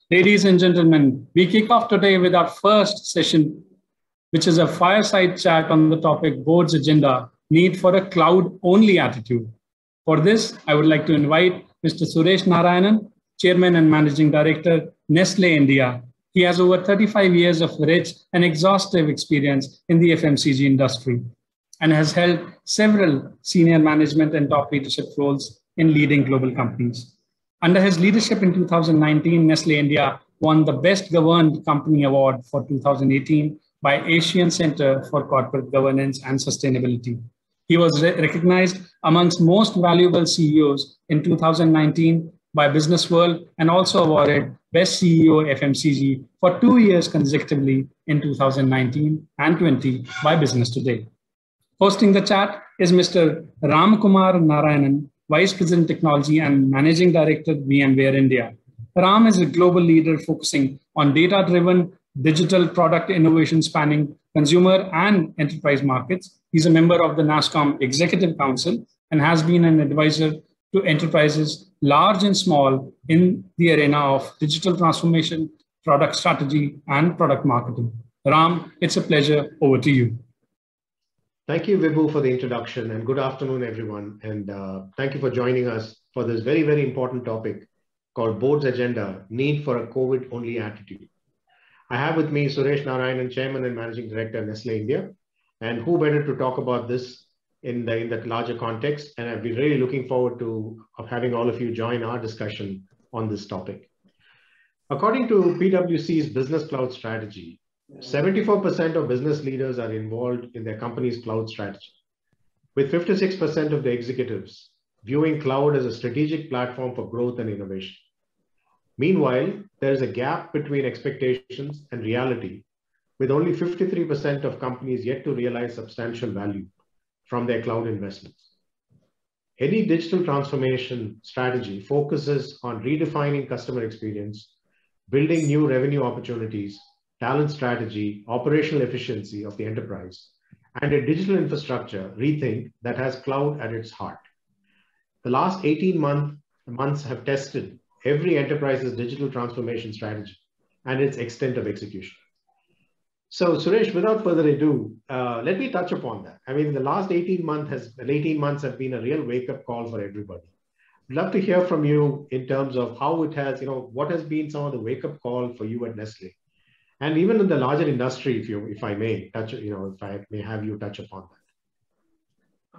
Ladies and gentlemen, we kick off today with our first session, which is a fireside chat on the topic Board's agenda, need for a cloud-only attitude. For this, I would like to invite Mr. Suresh Narayanan, Chairman and Managing Director, Nestlé India. He has over 35 years of rich and exhaustive experience in the FMCG industry and has held several senior management and top leadership roles in leading global companies. Under his leadership in 2019, Nestlé India won the Best Governed Company Award for 2018 by Asian Center for Corporate Governance and Sustainability. He was recognized amongst most valuable CEOs in 2019 by Business World and also awarded Best CEO FMCG for 2 years consecutively in 2019 and 20 by Business Today. Hosting the chat is Mr. Ramkumar Narayanan, Vice President Technology and Managing Director, VMware India. Ram is a global leader focusing on data-driven digital product innovation spanning consumer and enterprise markets. He's a member of the nasscom Executive Council and has been an advisor to enterprises large and small in the arena of digital transformation, product strategy, and product marketing. Ram, it's a pleasure. Over to you. Thank you, Vibhu, for the introduction, and good afternoon, everyone. And thank you for joining us for this very, very important topic called Board's Agenda, Need for a COVID-Only Attitude. I have with me Suresh Narayanan, Chairman and Managing Director, Nestlé India. And who better to talk about this in that larger context? And I've been really looking forward to having all of you join our discussion on this topic. According to PwC's Business Cloud Strategy, 74% of business leaders are involved in their company's cloud strategy, with 56% of the executives viewing cloud as a strategic platform for growth and innovation. Meanwhile, there is a gap between expectations and reality, with only 53% of companies yet to realize substantial value from their cloud investments. Any digital transformation strategy focuses on redefining customer experience, building new revenue opportunities, talent strategy, operational efficiency of the enterprise, and a digital infrastructure rethink that has cloud at its heart. The last 18 months have tested every enterprise's digital transformation strategy and its extent of execution. So Suresh, without further ado, let me touch upon that. I mean, the last 18 months have been a real wake-up call for everybody. I'd love to hear from you in terms of how it has, what has been some of the wake-up call for you at Nestlé, and even in the larger industry, if I may touch, if I may have you touch upon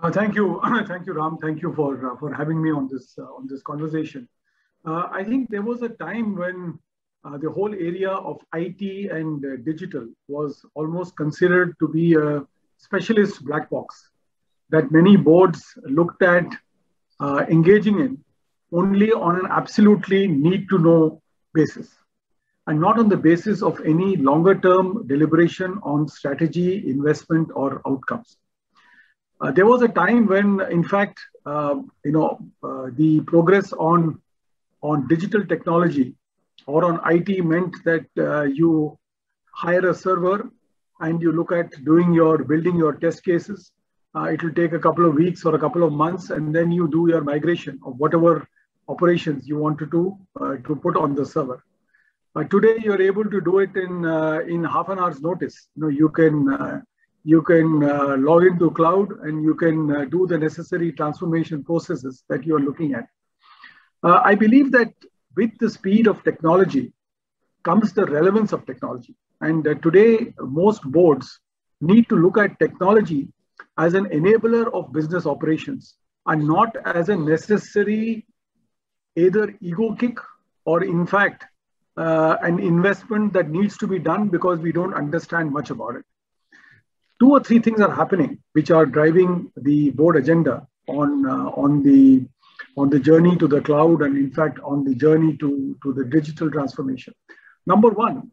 that. Thank you, Ram. Thank you for having me on this conversation. I think there was a time when the whole area of IT and digital was almost considered to be a specialist black box that many boards looked at engaging in only on an absolutely need-to-know basis, and not on the basis of any longer-term deliberation on strategy, investment, or outcomes. There was a time when, in fact, the progress on digital technology or on IT meant that you hire a server and you look at building your test cases. It will take a couple of weeks or a couple of months, and then you do your migration of whatever operations you wanted to put on the server. Today, you're able to do it in half an hour's notice. You can log into cloud and you can do the necessary transformation processes that you are looking at. I believe that with the speed of technology comes the relevance of technology. And today, most boards need to look at technology as an enabler of business operations and not as a necessary either ego kick or, in fact, an investment that needs to be done because we don't understand much about it. 2 or 3 things are happening which are driving the board agenda on the journey to the cloud and, in fact, on the journey to the digital transformation. Number one,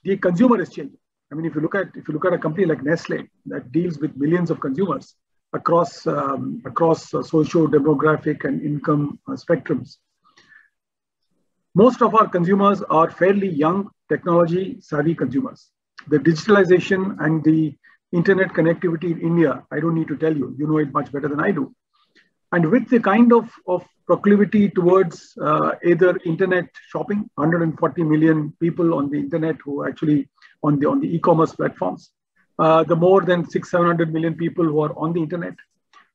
the consumer is changing. I mean, if you look at a company like Nestlé that deals with millions of consumers across socio-demographic and income spectrums, most of our consumers are fairly young, technology-savvy consumers. The digitalization and the internet connectivity in India, I don't need to tell you, you know it much better than I do. And with the kind of proclivity towards either internet shopping, 140 million people on the internet who are actually on the e-commerce platforms, the more than 600-700 million people who are on the internet,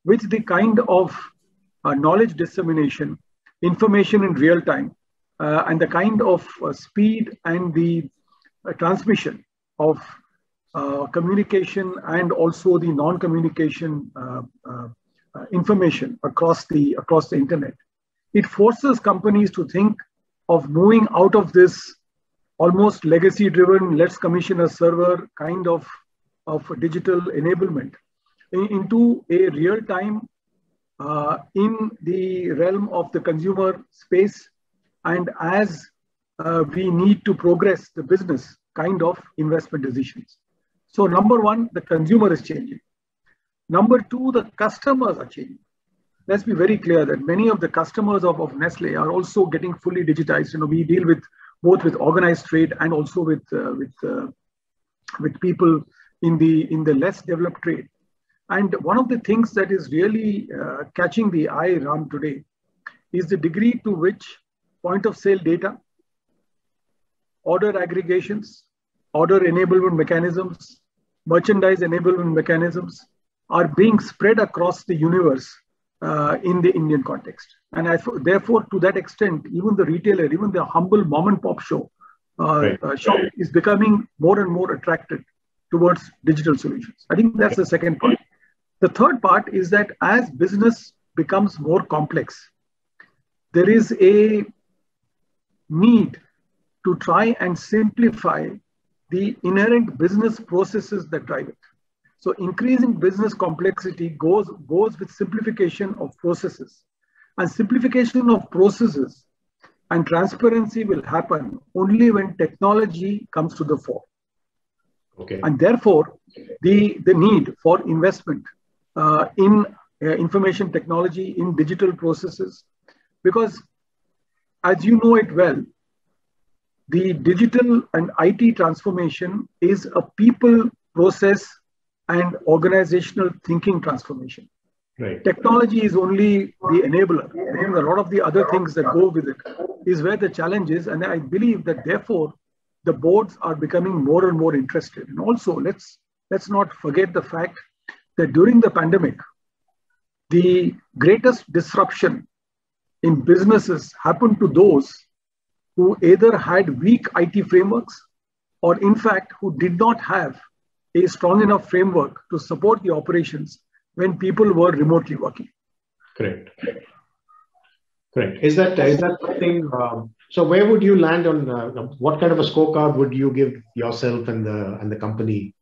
with the kind of knowledge dissemination, information in real time, and the kind of speed and the transmission of communication and also the non-communication information across the internet. It forces companies to think of moving out of this almost legacy-driven, let's commission a server kind of digital enablement into a real-time in the realm of the consumer space, and as we need to progress the business kind of investment decisions. So number one, the consumer is changing. Number two, the customers are changing. Let's be very clear that many of the customers of Nestlé are also getting fully digitized. We deal with both with organized trade and also with people in the less developed trade. And one of the things that is really catching the eye, Ram, today is the degree to which point of sale data, order aggregations, order enablement mechanisms, merchandise enablement mechanisms are being spread across the universe in the Indian context. And therefore, to that extent, even the retailer, even the humble mom and pop shop is becoming more and more attracted towards digital solutions. I think that's the second part. The third part is that as business becomes more complex, there is a need to try and simplify the inherent business processes that drive it. So increasing business complexity goes with simplification of processes. And simplification of processes and transparency will happen only when technology comes to the fore. Okay. And therefore, the need for investment in information technology, in digital processes, because as you know it well, the digital and IT transformation is a people, process, and organizational thinking transformation. Right. Technology is only the enabler. I think a lot of the other things that go with it is where the challenge is. And I believe that therefore, the boards are becoming more and more interested. And also, let's not forget the fact that during the pandemic, the greatest disruption in businesses happened to those who either had weak IT frameworks or in fact, who did not have a strong enough framework to support the operations when people were remotely working. Correct. Is that something? So where would you land on what kind of a scorecard would you give yourself and the company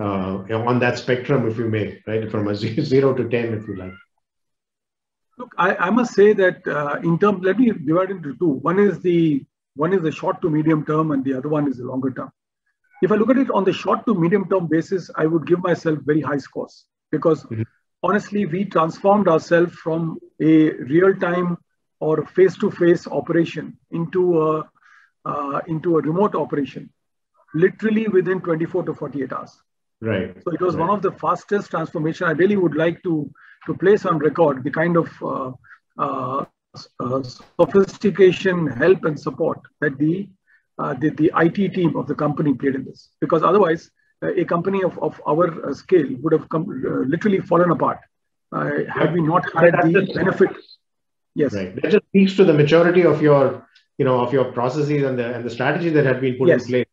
on that spectrum, if you may, right, from a 0 to 10, if you like? Look, I must say that let me divide into two. One is the short to medium term, and the other one is the longer term. If I look at it on the short to medium term basis, I would give myself very high scores because honestly, we transformed ourselves from a real-time or face-to-face operation into a remote operation, literally within 24 to 48 hours. Right. So it was one of the fastest transformation. I really would like to place on record the kind of sophistication, help, and support that the IT team of the company played in this. Because otherwise, a company of our scale would have literally fallen apart had we not had the benefit. Yes. Right. That just speaks to the maturity of your processes and the strategy that had been put in place.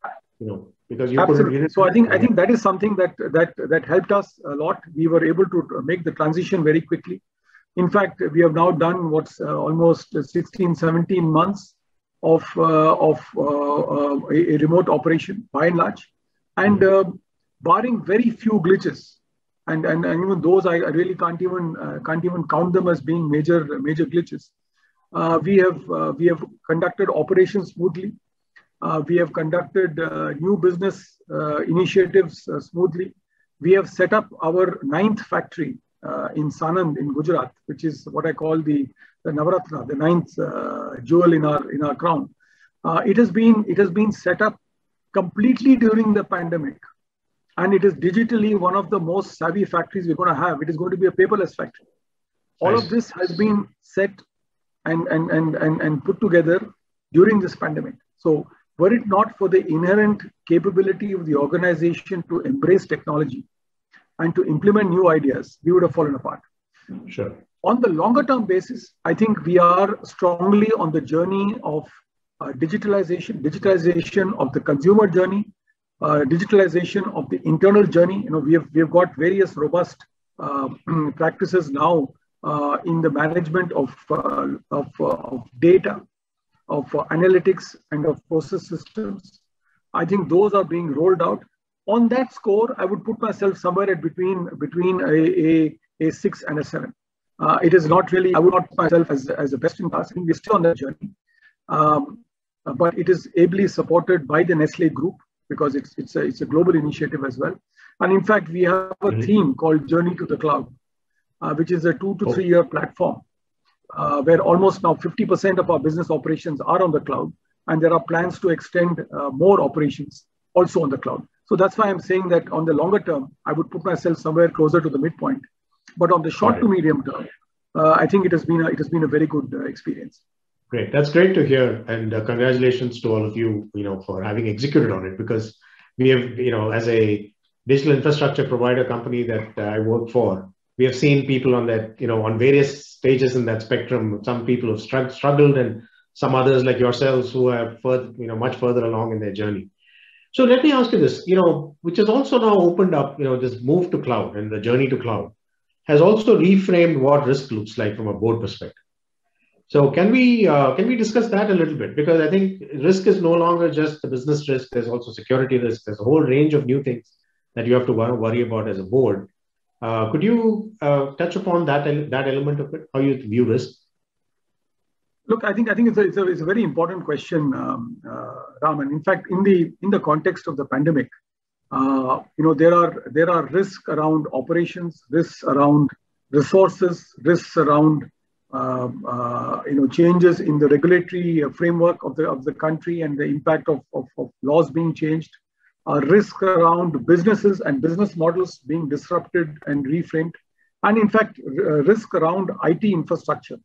Because you absolutely. So I think that is something that helped us a lot. We were able to make the transition very quickly. In fact, we have now done what's almost 16, 17 months of a remote operation by and large, and barring very few glitches, and even those I really can't even count them as being major glitches. We have conducted operations smoothly. We have conducted new business initiatives smoothly. We have set up our 9th factory in Sanand in Gujarat, which is what I call the Navaratna, the 9th jewel in our crown. It has been set up completely during the pandemic, and it is digitally one of the most savvy factories we're going to have. It is going to be a paperless factory. All of this has been set and put together during this pandemic. So were it not for the inherent capability of the organization to embrace technology and to implement new ideas, we would have fallen apart. Sure. On the longer term basis, I think we are strongly on the journey of digitalization of the consumer journey, digitalization of the internal journey. We have got various robust practices now in the management of data, of analytics, and of process systems. I think those are being rolled out. On that score, I would put myself somewhere between a 6 and a 7. It is not really, I would not put myself as a best in class. I think we're still on that journey. But it is ably supported by the Nestlé group because it's a global initiative as well. And in fact, we have a theme called Journey to the Cloud, which is a 2 to 3 year platform where almost now 50% of our business operations are on the cloud. And there are plans to extend more operations also on the cloud. So that's why I'm saying that on the longer term, I would put myself somewhere closer to the midpoint. But on the short to medium term, I think it has been a very good experience. Great. That's great to hear. And congratulations to all of you, for having executed on it, because we have, as a digital infrastructure provider company that I work for, we have seen people on that, on various stages in that spectrum. Some people have struggled and some others like yourselves who have much further along in their journey. So let me ask you this, which has also now opened up, this move to cloud and the journey to cloud has also reframed what risk looks like from a board perspective. So can we discuss that a little bit? Because I think risk is no longer just the business risk. There's also security risk. There's a whole range of new things that you have to worry about as a board. Could you touch upon that element of it? How you view risk? Look, I think it's a very important question, Raman. In fact, in the context of the pandemic, there are risks around operations, risks around resources, risks around changes in the regulatory framework of the country and the impact of laws being changed, risk around businesses and business models being disrupted and reframed, and in fact, risk around IT infrastructure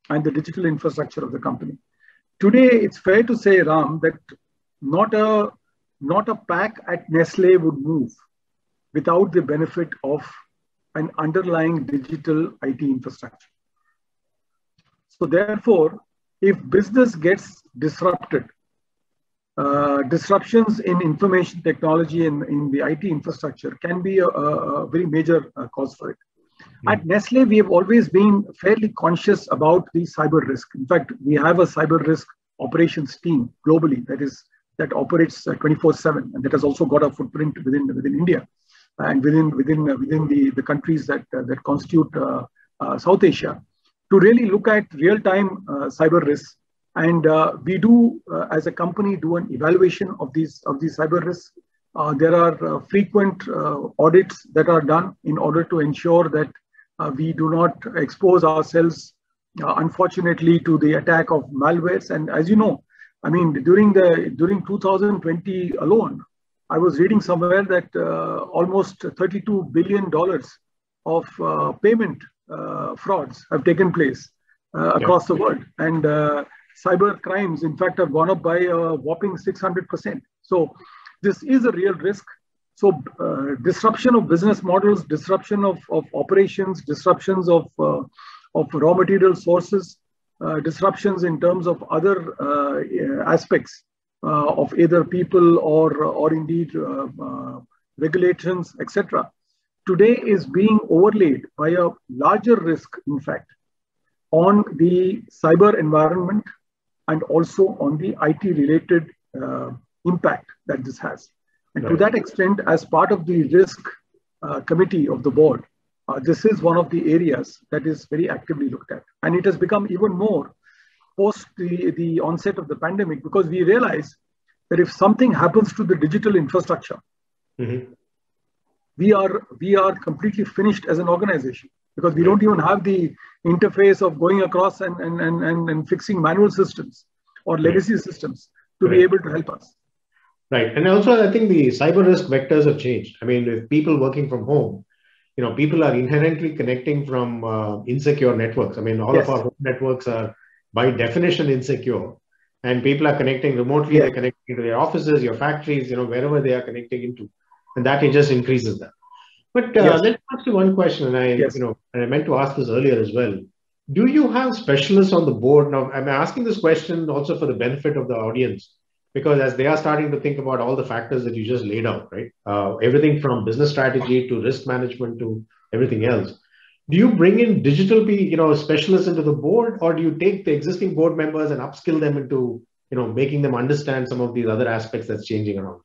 and the digital infrastructure of the company. Today, it's fair to say, Ram, that not a pack at Nestlé would move without the benefit of an underlying digital IT infrastructure. So therefore, if business gets disrupted, disruptions in information technology and in the IT infrastructure can be a very major cause for it. At Nestlé, we have always been fairly conscious about the cyber risk. In fact, we have a cyber risk operations team globally that operates 24/7, and that has also got a footprint within India and within the countries that constitute South Asia, to really look at real-time cyber risks. And we do, as a company, do an evaluation of these cyber risks. There are frequent audits that are done in order to ensure that we do not expose ourselves, unfortunately, to the attack of malwares. And as you know, I mean, during 2020 alone, I was reading somewhere that almost $32 billion of payment frauds have taken place across the world. And cyber crimes, in fact, have gone up by a whopping 600%. So this is a real risk. So disruption of business models, disruption of operations, disruptions of raw material sources, disruptions in terms of other aspects of either people or indeed regulations, etc. Today is being overlaid by a larger risk, in fact, on the cyber environment and also on the IT-related impact that this has. And to that extent, as part of the risk committee of the board, this is one of the areas that is very actively looked at. And it has become even more post the onset of the pandemic, because we realize that if something happens to the digital infrastructure, we are completely finished as an organization, because we don't even have the interface of going across and fixing manual systems or legacy systems to be able to help us. Right. And also, I think the cyber risk vectors have changed. I mean, with people working from home, people are inherently connecting from insecure networks. I mean, all of our home networks are by definition insecure, and people are connecting remotely. They're connecting to their offices, your factories, wherever they are connecting into, and that it just increases that. But let's ask you one question, and I meant to ask this earlier as well. Do you have specialists on the board? Now, I'm asking this question also for the benefit of the audience, because as they are starting to think about all the factors that you just laid out, right? Everything from business strategy to risk management to everything else. Do you bring in digital specialists into the board, or do you take the existing board members and upskill them into, making them understand some of these other aspects that's changing around?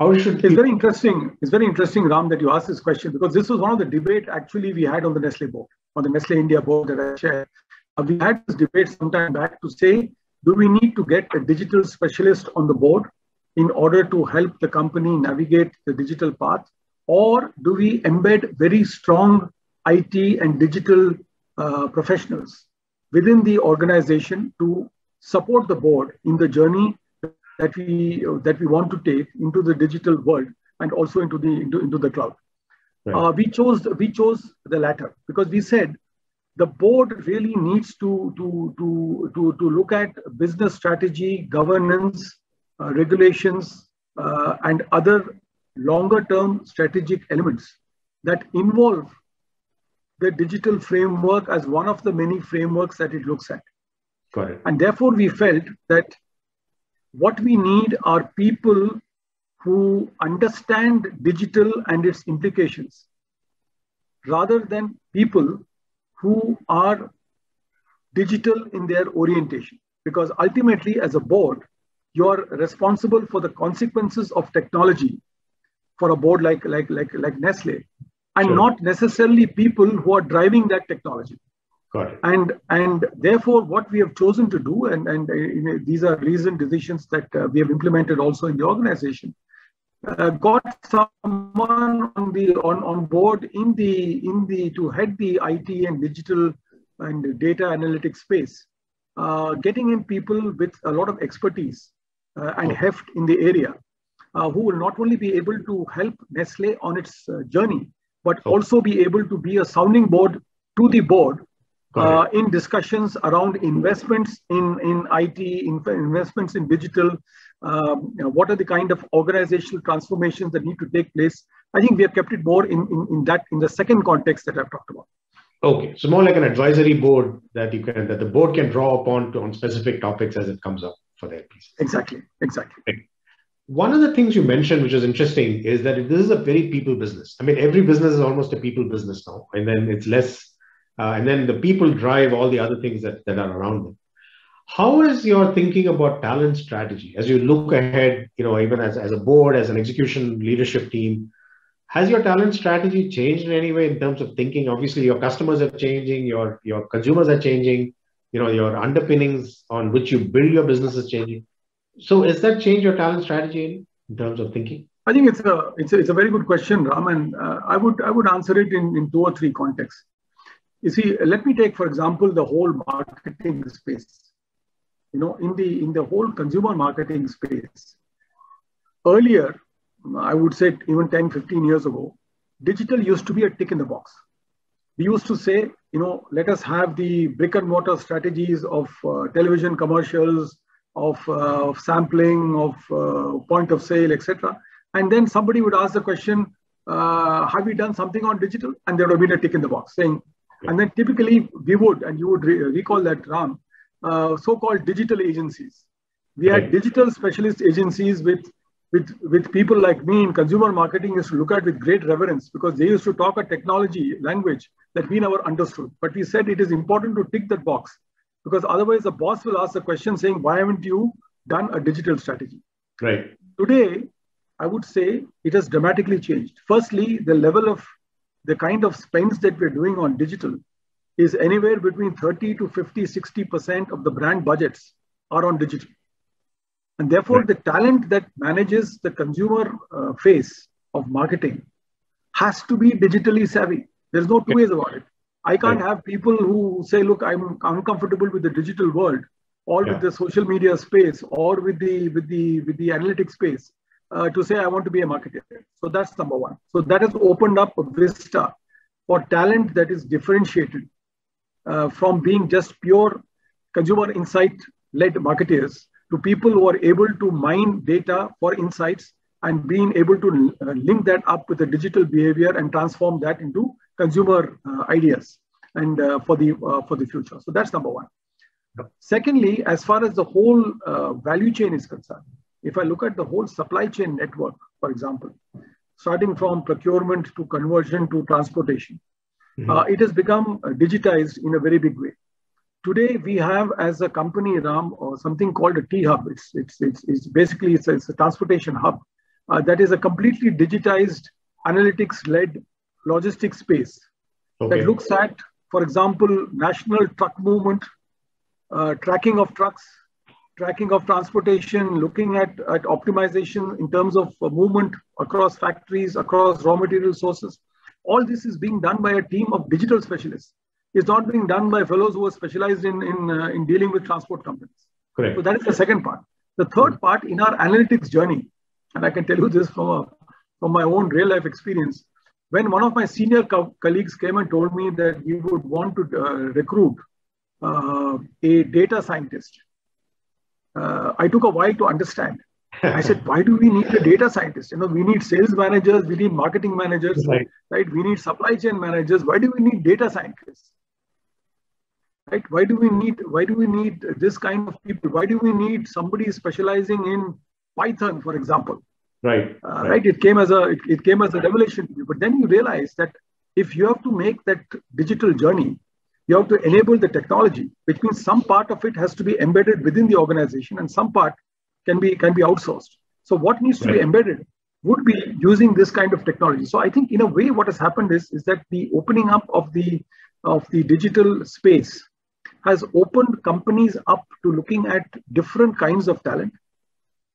It's very interesting. It's very interesting, Ram, that you asked this question, because this was one of the debate actually we had on the Nestlé board, on the Nestlé India board that I shared. We had this debate some time back to say, do we need to get a digital specialist on the board in order to help the company navigate the digital path? Or do we embed very strong IT and digital professionals within the organization to support the board in the journey that we want to take into the digital world and also into the cloud? Right. We chose the latter, because we said the board really needs to look at business strategy, governance, regulations, and other longer-term strategic elements that involve the digital framework as one of the many frameworks that it looks at. Got it. And therefore, we felt that what we need are people who understand digital and its implications, rather than people who are digital in their orientation. Because ultimately, as a board, you're responsible for the consequences of technology for a board like Nestlé, and not necessarily people who are driving that technology. Got it. And therefore, what we have chosen to do, and these are recent decisions that we have implemented also in the organization, got someone on board to head the IT and digital and data analytics space, getting in people with a lot of expertise and heft in the area, who will not only be able to help Nestlé on its journey, but also be able to be a sounding board to the board in discussions around investments in IT, investments in digital. What are the kind of organizational transformations that need to take place? I think we have kept it more in the second context that I've talked about. Okay, so more like an advisory board that the board can draw upon on specific topics as it comes up for their piece. Exactly. Okay. One of the things you mentioned, which is interesting, is that this is a very people business. I mean, every business is almost a people business now, and then it's less, and then the people drive all the other things that are around them. How is your thinking about talent strategy as you look ahead, even as a board, as an execution leadership team? Has your talent strategy changed in any way in terms of thinking? Obviously, your customers are changing, your consumers are changing, your underpinnings on which you build your business is changing. So has that changed your talent strategy in terms of thinking? I think it's a very good question, Ram, and I would answer it in two or three contexts. You see, let me take, for example, the whole marketing space. In the whole consumer marketing space, earlier, I would say even 10, 15 years ago, digital used to be a tick in the box. We used to say, let us have the brick and mortar strategies of television commercials, of sampling, of point of sale, etc. And then somebody would ask the question, have you done something on digital? And there would have been a tick in the box saying, and then typically we would, and you would recall that, Ram, so-called digital agencies. We had digital specialist agencies with people like me in consumer marketing used to look at with great reverence, because they used to talk a technology language that we never understood. But we said it is important to tick that box, because otherwise the boss will ask the question saying, why haven't you done a digital strategy? Right. Today, I would say it has dramatically changed. Firstly, the level of the kind of spends that we're doing on digital is anywhere between 30 to 50, 60% of the brand budgets are on digital. And therefore, the talent that manages the consumer face of marketing has to be digitally savvy. There's no two ways about it. I can't have people who say, look, I'm uncomfortable with the digital world, or with the social media space, or with the analytics space, to say I want to be a marketer. So that's number one. So that has opened up a vista for talent that is differentiated from being just pure consumer insight-led marketers to people who are able to mine data for insights and being able to link that up with the digital behavior and transform that into consumer ideas and for the future. So that's number one. Secondly, as far as the whole value chain is concerned, if I look at the whole supply chain network, for example, starting from procurement to conversion to transportation, it has become digitized in a very big way. Today, we have as a company, Ram, something called a T-Hub. It's basically a transportation hub that is a completely digitized, analytics-led logistics space that looks at, for example, national truck movement, tracking of trucks, tracking of transportation, looking at optimization in terms of movement across factories, across raw material sources. All this is being done by a team of digital specialists. It's not being done by fellows who are specialized in dealing with transport companies. Correct. So that is the second part. The third part in our analytics journey, and I can tell you this from my own real life experience, when one of my senior colleagues came and told me that he would want to recruit a data scientist, I took a while to understand. I said, why do we need a data scientist? You know, we need sales managers, we need marketing managers, right? We need supply chain managers. Why do we need data scientists? Right? Why do we need this kind of people? Why do we need somebody specializing in Python, for example? Right. Right. It came as a revelation to me. But then you realize that if you have to make that digital journey, you have to enable the technology, which means some part of it has to be embedded within the organization and some part can be outsourced. So what needs to be embedded would be using this kind of technology. So I think in a way what has happened is that the opening up of the digital space has opened companies up to looking at different kinds of talent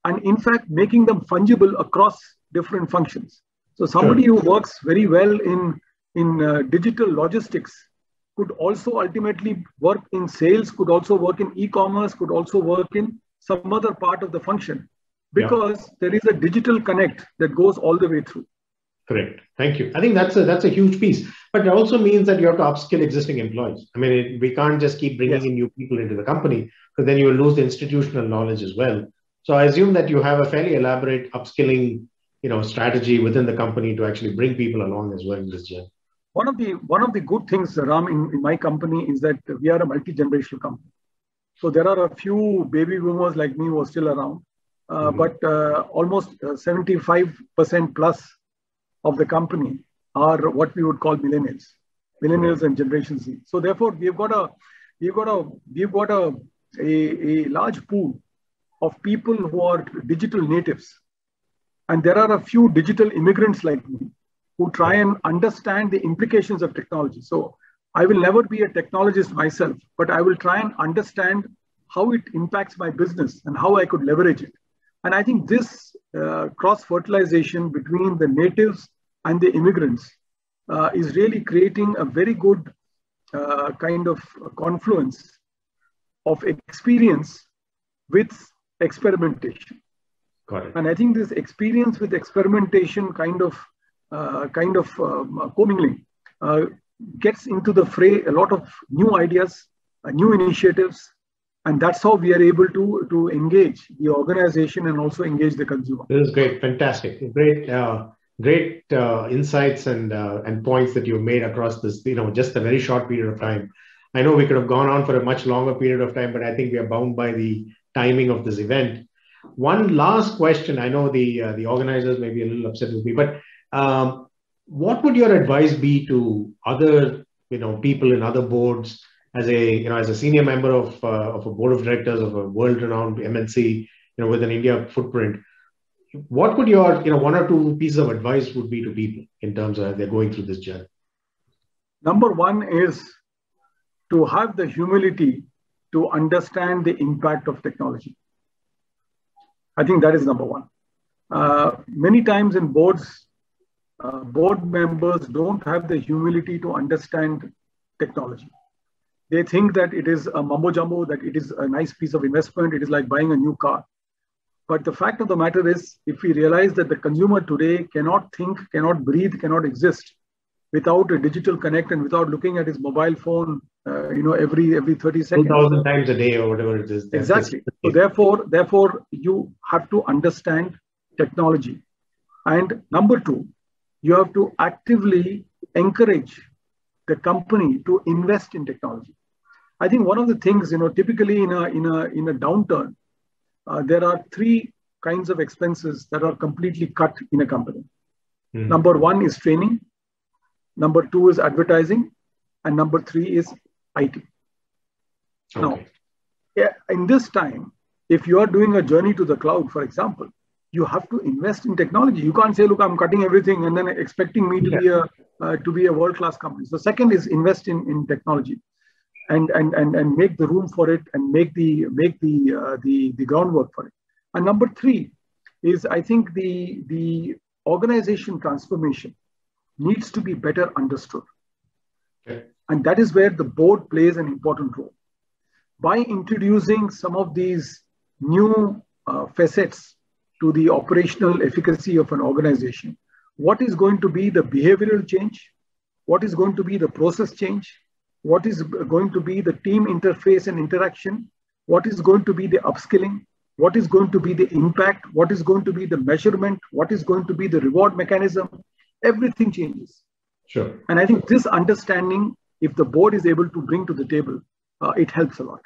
and in fact making them fungible across different functions. So somebody who works very well in digital logistics could also ultimately work in sales, could also work in e-commerce, could also work in some other part of the function, because there is a digital connect that goes all the way through. Correct. Thank you. I think that's a huge piece, but it also means that you have to upskill existing employees. I mean, we can't just keep bringing in new people into the company, because then you will lose the institutional knowledge as well. So I assume that you have a fairly elaborate upskilling, strategy within the company to actually bring people along as well in this journey. One of the good things, Ram, in my company is that we are a multi-generational company. So there are a few baby boomers like me who are still around, but almost 75% plus of the company are what we would call millennials and Generation Z. So therefore, we've got a large pool of people who are digital natives, and there are a few digital immigrants like me who try and understand the implications of technology. So I will never be a technologist myself, but I will try and understand how it impacts my business and how I could leverage it. And I think this cross-fertilization between the natives and the immigrants is really creating a very good kind of confluence of experience with experimentation. Got it. And I think this experience with experimentation kind of commingling gets into the fray a lot of new ideas, new initiatives, and that's how we are able to engage the organization and also engage the consumer. This is great, fantastic, great insights and points that you've made across this, just a very short period of time. I know we could have gone on for a much longer period of time, but I think we are bound by the timing of this event. One last question. I know the organizers may be a little upset with me, but what would your advice be to other people in other boards as a senior member of a board of directors of a world-renowned MNC with an India footprint? What would your one or two pieces of advice would be to people in terms of they're going through this journey? Number one is to have the humility to understand the impact of technology. I think that is number one. Many times in boards, board members don't have the humility to understand technology. They think that it is a mumbo jumbo, that it is a nice piece of investment. It is like buying a new car. But the fact of the matter is, if we realize that the consumer today cannot think, cannot breathe, cannot exist without a digital connect and without looking at his mobile phone, every 30 seconds. 2,000 times a day or whatever it is. Exactly. So therefore, you have to understand technology. And number two, you have to actively encourage the company to invest in technology. I think one of the things, typically in a downturn, there are three kinds of expenses that are completely cut in a company. Mm-hmm. Number one is training. Number two is advertising. And number three is IT. Okay. Now, in this time, if you are doing a journey to the cloud, for example, you have to invest in technology. You can't say, look, I'm cutting everything and then expecting me to be a world-class company. So second is invest in technology and make the room for it and make the groundwork for it. And number three is, I think the organization transformation needs to be better understood. Okay. And that is where the board plays an important role. By introducing some of these new facets to the operational efficacy of an organization, what is going to be the behavioral change? What is going to be the process change? What is going to be the team interface and interaction? What is going to be the upskilling? What is going to be the impact? What is going to be the measurement? What is going to be the reward mechanism? Everything changes. Sure. And I think this understanding, if the board is able to bring to the table, it helps a lot.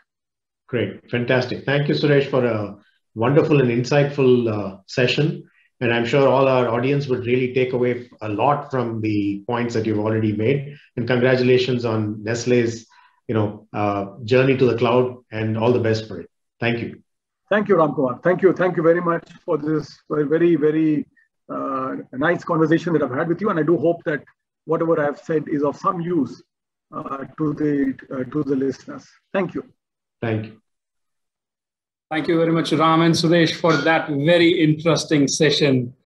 Great. Fantastic. Thank you, Suresh, for a wonderful and insightful session. And I'm sure all our audience would really take away a lot from the points that you've already made. And congratulations on Nestlé's, journey to the cloud, and all the best for it. Thank you. Thank you, Ramkumar. Thank you. Thank you very much for this very, very nice conversation that I've had with you. And I do hope that whatever I have said is of some use to the listeners. Thank you. Thank you. Thank you very much, Ram and Suresh, for that very interesting session.